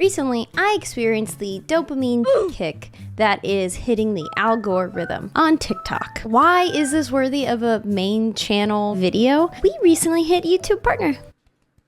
Recently, I experienced the dopamine kick that is hitting the algorithm on TikTok. Why is this worthy of a main channel video? We recently hit YouTube partner.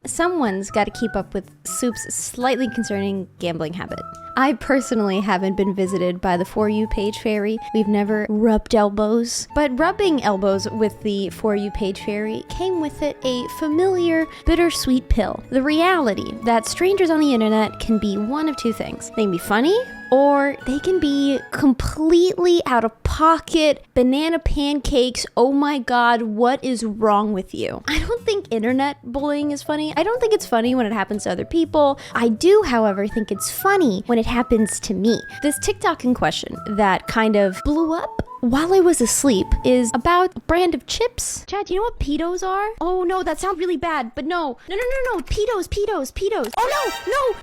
Someone's got to keep up with Soup's slightly concerning gambling habit. I personally haven't been visited by the For You page fairy. We've never rubbed elbows. But rubbing elbows with the For You page fairy came with it a familiar, bittersweet pill. The reality that strangers on the internet can be one of two things. They can be funny, or they can be completely out of pocket, banana pancakes. Oh my God, what is wrong with you? I don't think internet bullying is funny. I don't think it's funny when it happens to other people. I do, however, think it's funny when it happens to me. This TikTok in question that kind of blew up while I was asleep is about a brand of chips. Chad, do you know what pedos are? Oh no, that sounds really bad, but no. Pedos. Oh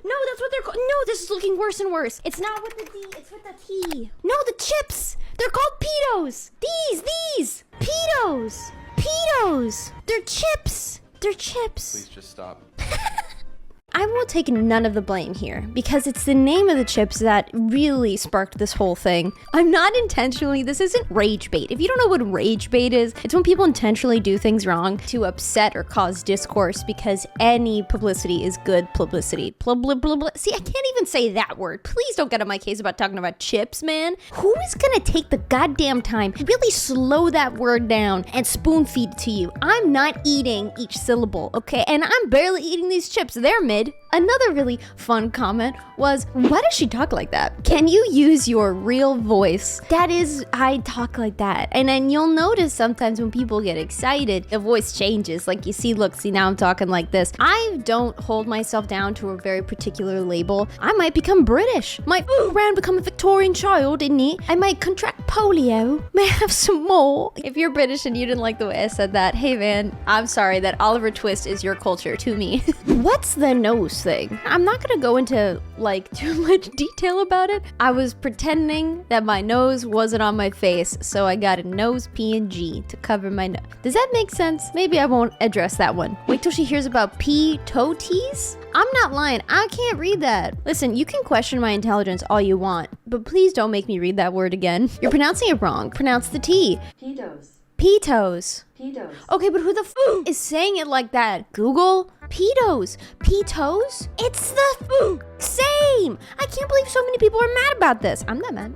no, that's what they're called. No, this is looking worse and worse. It's not with the D, it's with the T. No, the chips. They're called pedos. These. Pedos. They're chips. Please just stop. I will take none of the blame here because it's the name of the chips that really sparked this whole thing. I'm not intentionally, this isn't rage bait. If you don't know what rage bait is, it's when people intentionally do things wrong to upset or cause discourse because any publicity is good publicity. See, I can't even say that word. Please don't get on my case about talking about chips, man. Who is gonna take the goddamn time to really slow that word down and spoon feed it to you? I'm not eating each syllable, okay? And I'm barely eating these chips. They're mid. Another really fun comment was, why does she talk like that? Can you use your real voice? That is, I talk like that. And then you'll notice sometimes when people get excited, the voice changes. Like you see, look, see, now I'm talking like this. I don't hold myself down to a very particular label. I might become British. Might around become a Victorian child, isn't it? I might contract polio. May have some more. If you're British and you didn't like the way I said that, hey man, I'm sorry that Oliver Twist is your culture to me. What's the nose thing? I'm not gonna go into like too much detail about it. I was pretending that my nose wasn't on my face, so I got a nose PNG to cover my nose. Does that make sense? Maybe I won't address that one. Wait till she hears about P-totes? I'm not lying, I can't read that. Listen, you can question my intelligence all you want, but please don't make me read that word again. You're pronouncing it wrong. Pronounce the T. Pedos. Petos. Pedos. Okay, but who the is saying it like that? Google? Pedos. Petos? It's the same. I can't believe so many people are mad about this. I'm not mad.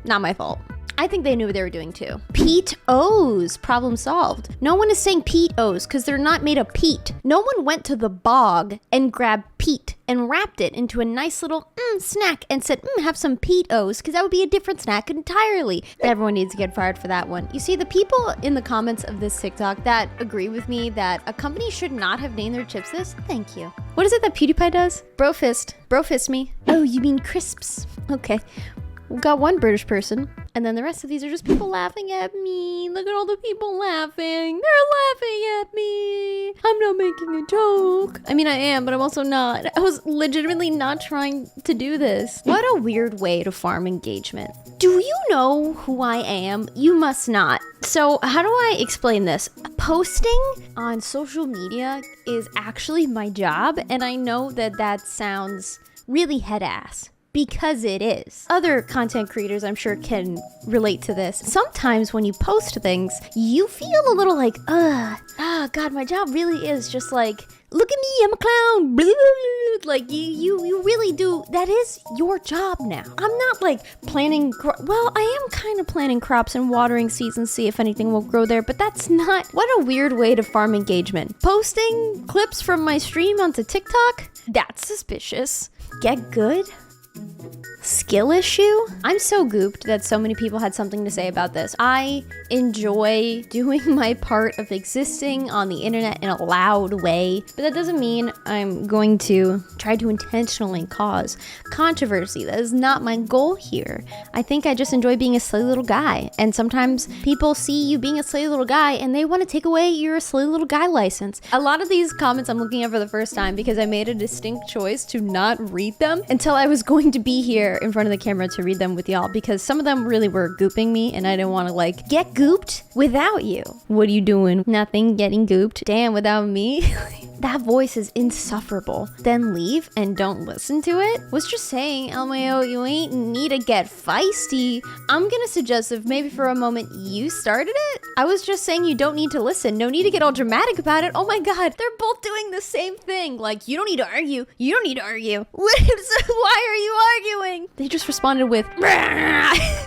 Not my fault. I think they knew what they were doing too. Pete-O's, problem solved. No one is saying Pete-O's because they're not made of peat. No one went to the bog and grabbed peat and wrapped it into a nice little snack and said, have some Pete-O's, because that would be a different snack entirely. Everyone needs to get fired for that one. You see, the people in the comments of this TikTok that agree with me that a company should not have named their chips this, thank you. What is it that PewDiePie does? Brofist me. Oh, you mean crisps. Okay. We got one British person, and then the rest of these are just people laughing at me. Look at all the people laughing. They're laughing at me. I'm not making a joke. I mean, I am, but I'm also not. I was legitimately not trying to do this. What a weird way to farm engagement. Do you know who I am? You must not. So how do I explain this? Posting on social media is actually my job, and I know that that sounds really head ass. Because it is. Other content creators, I'm sure, can relate to this. Sometimes when you post things, you feel a little like, God, my job really is just like, look at me, I'm a clown. Blah, blah, blah. Like you really do. That is your job now. I'm not like planting. Well, I am kind of planting crops and watering seeds and see if anything will grow there. But that's not. What a weird way to farm engagement. Posting clips from my stream onto TikTok. That's suspicious. Get good. Skill issue? I'm so gooped that so many people had something to say about this. I enjoy doing my part of existing on the internet in a loud way, but that doesn't mean I'm going to try to intentionally cause controversy. That is not my goal here. I think I just enjoy being a silly little guy, and sometimes people see you being a silly little guy and they want to take away your silly little guy license. A lot of these comments I'm looking at for the first time because I made a distinct choice to not read them until I was going to be here in front of the camera to read them with y'all, because some of them really were gooping me and I didn't want to like get gooped without you. What are you doing? Nothing, getting gooped. Damn, without me. that voice is insufferable, then leave and don't listen to it? Was just saying, LMAO, you ain't need to get feisty. I'm gonna suggest if maybe for a moment you started it. I was just saying you don't need to listen. No need to get all dramatic about it. Oh my God, they're both doing the same thing. Like, you don't need to argue. You don't need to argue. Why are you arguing? They just responded with,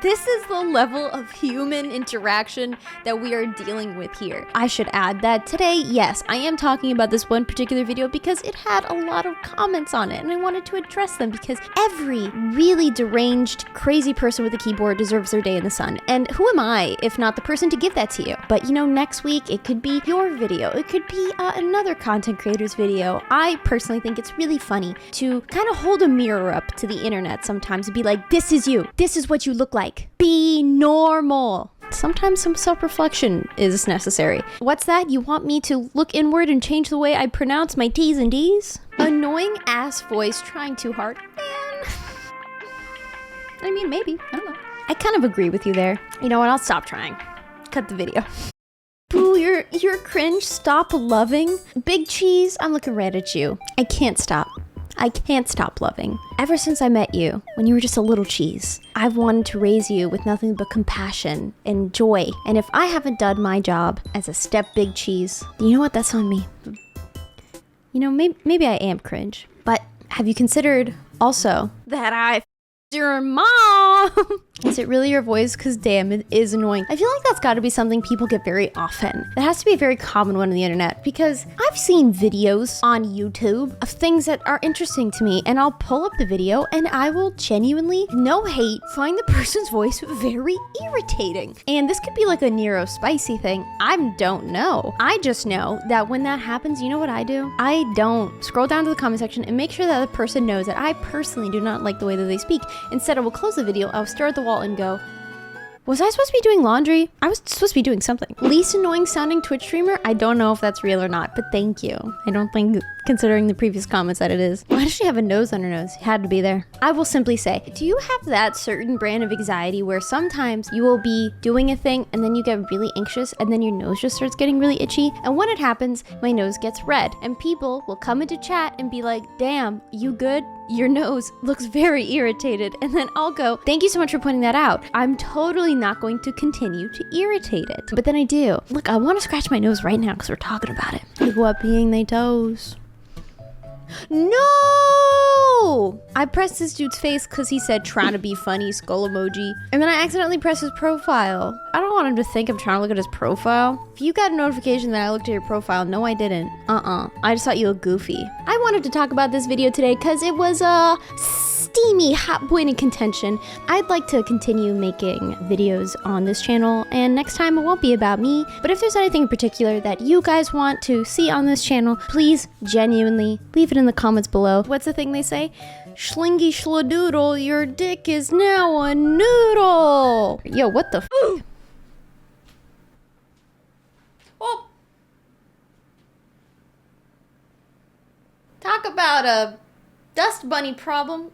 this is the level of human interaction that we are dealing with here. I should add that today, yes, I am talking about this one particular video because it had a lot of comments on it and I wanted to address them because every really deranged, crazy person with a keyboard deserves their day in the sun. And who am I if not the person to give that to you? But you know, next week it could be your video. It could be another content creator's video. I personally think it's really funny to kind of hold a mirror up to the internet sometimes and be like, this is you. This is what you look like. Be normal. Sometimes some self-reflection is necessary. What's that? You want me to look inward and change the way I pronounce my T's and D's? Annoying ass voice trying too hard. Man. I mean, maybe. I don't know. I kind of agree with you there. You know what? I'll stop trying. Cut the video. Boo, you're cringe. Stop loving. Big Cheese, I'm looking right at you. I can't stop. I can't stop loving. Ever since I met you, when you were just a little cheese, I've wanted to raise you with nothing but compassion and joy. And if I haven't done my job as a step Big Cheese, you know what? That's on me. You know, maybe I am cringe, but have you considered also that I your mom? Is it really your voice? Because damn, it is annoying. I feel like that's got to be something people get very often. That has to be a very common one on the internet because I've seen videos on YouTube of things that are interesting to me and I'll pull up the video and I will genuinely, no hate, find the person's voice very irritating. And this could be like a Nero Spicy thing. I don't know. I just know that when that happens, you know what I do? I don't scroll down to the comment section and make sure that the person knows that I personally do not like the way that they speak. Instead, I will close the video, I'll stare at the wall and go, was I supposed to be doing laundry? I was supposed to be doing something. Least annoying sounding Twitch streamer? I don't know if that's real or not, but thank you. I don't think, considering the previous comments, that it is. Why does she have a nose on her nose? It had to be there. I will simply say, do you have that certain brand of anxiety where sometimes you will be doing a thing and then you get really anxious and then your nose just starts getting really itchy? And when it happens, my nose gets red and people will come into chat and be like, damn, you good? Your nose looks very irritated. And then I'll go, thank you so much for pointing that out. I'm totally not going to continue to irritate it. But then I do. Look, I want to scratch my nose right now because we're talking about it. Like what peeing they toes. No! I pressed this dude's face because he said trying to be funny skull emoji. And then I accidentally pressed his profile. I don't want him to think I'm trying to look at his profile. If you got a notification that I looked at your profile, no I didn't. I just thought you were goofy. I wanted to talk about this video today because it was a steamy hot point in contention. I'd like to continue making videos on this channel and next time it won't be about me, but if there's anything in particular that you guys want to see on this channel, please genuinely leave it in the comments below. What's the thing they say? Schlingy schladoodle, your dick is now a noodle. Yo, what the f? Oh. Talk about a dust bunny problem.